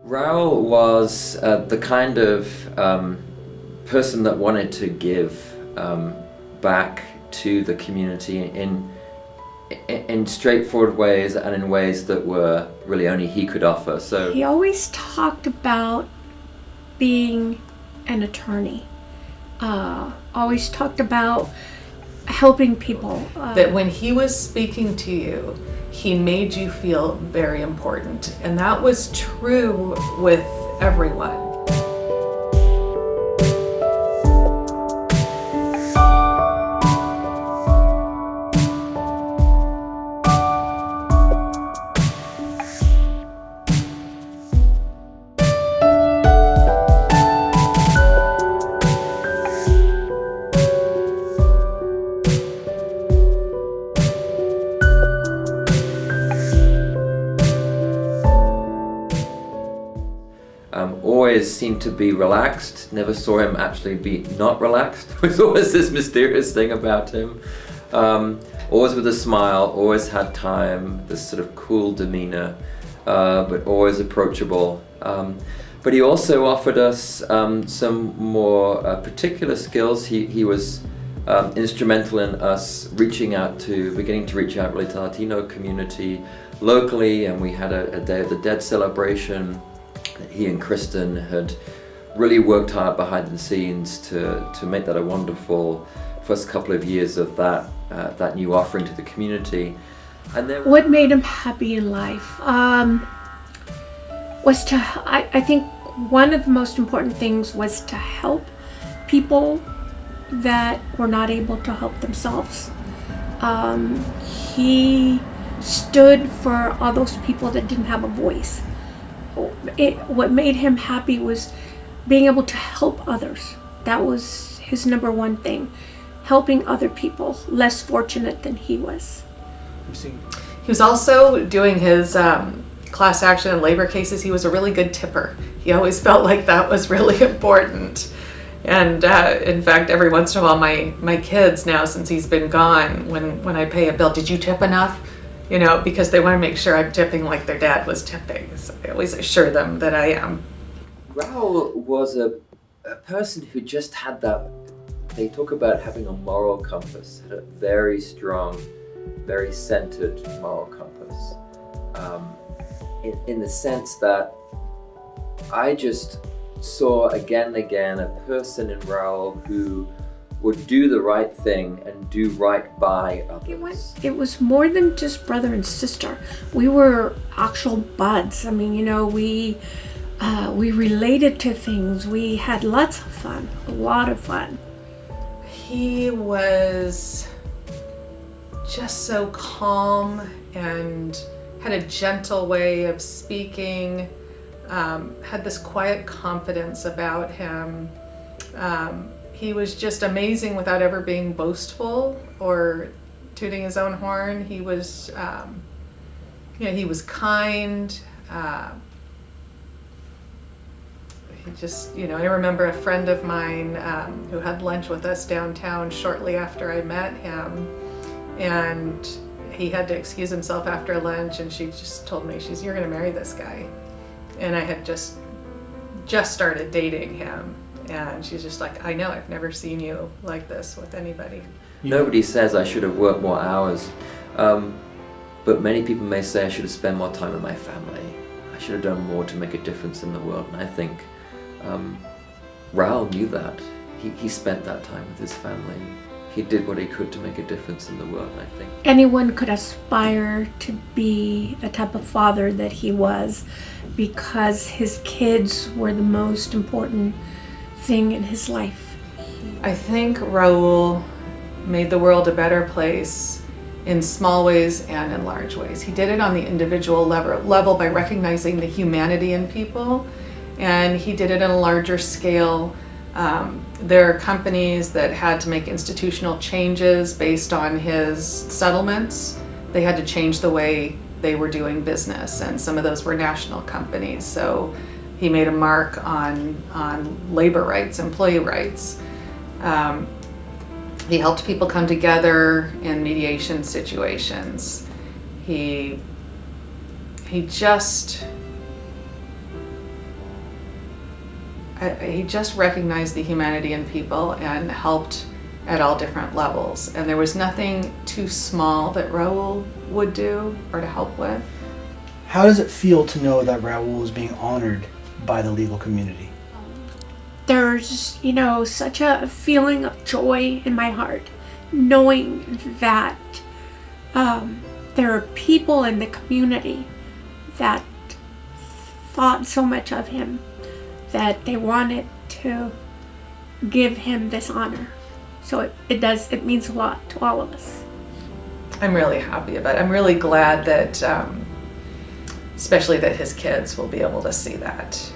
Raul was the kind of person that wanted to give back to the community in straightforward ways and in ways that were really only he could offer. So he always talked about being an attorney. Always talked about helping people. That when he was speaking to you, he made you feel very important. And that was true with everyone. Always seemed to be relaxed. Never saw him actually be not relaxed. There's always this mysterious thing about him. Always with a smile, always had time, this sort of cool demeanor, but always approachable. But he also offered us some more particular skills. He was instrumental in us beginning to reach out really to the Latino community locally, and we had a Day of the Dead celebration. He and Kristen had really worked hard behind the scenes to make that a wonderful first couple of years of that new offering to the community. And then what made him happy in life was to, I think one of the most important things was to help people that were not able to help themselves. He stood for all those people that didn't have a voice. What made him happy was being able to help others. That was his number one thing, helping other people less fortunate than he was. He was also doing his class action and labor cases. He was a really good tipper. He always felt like that was really important. And in fact, every once in a while, my kids now, since he's been gone, when I pay a bill, did you tip enough? You know, because they want to make sure I'm tipping like their dad was tipping. So I always assure them that I am. Raul was a person who just had that, they talk about having a moral compass, had a very strong, very centered moral compass. In the sense that I just saw again and again a person in Raul who would do the right thing and do right by others. It was more than just brother and sister. We were actual buds. I mean, you know, we related to things. We had lots of fun, a lot of fun. He was just so calm and had a gentle way of speaking, had this quiet confidence about him. He was just amazing without ever being boastful or tooting his own horn. He was, he was kind. He just, I remember a friend of mine who had lunch with us downtown shortly after I met him, and he had to excuse himself after lunch, and she just told me, you're gonna marry this guy. And I had just started dating him. And she's just like, I know, I've never seen you like this with anybody. Nobody says I should have worked more hours, but many people may say I should have spent more time with my family. I should have done more to make a difference in the world. And I think Raul knew that. He spent that time with his family. He did what he could to make a difference in the world, I think. Anyone could aspire to be the type of father that he was, because his kids were the most important thing in his life. I think Raul made the world a better place in small ways and in large ways. He did it on the individual level by recognizing the humanity in people, and he did it on a larger scale. There are companies that had to make institutional changes based on his settlements. They had to change the way they were doing business, and some of those were national companies. So he made a mark on labor rights, employee rights. He helped people come together in mediation situations. He just he just recognized the humanity in people and helped at all different levels. And there was nothing too small that Raul would do or to help with. How does it feel to know that Raul is being honored by the legal community? There's, such a feeling of joy in my heart, knowing that there are people in the community that thought so much of him that they wanted to give him this honor. So it means a lot to all of us. I'm really happy about it. I'm really glad that, especially that his kids will be able to see that.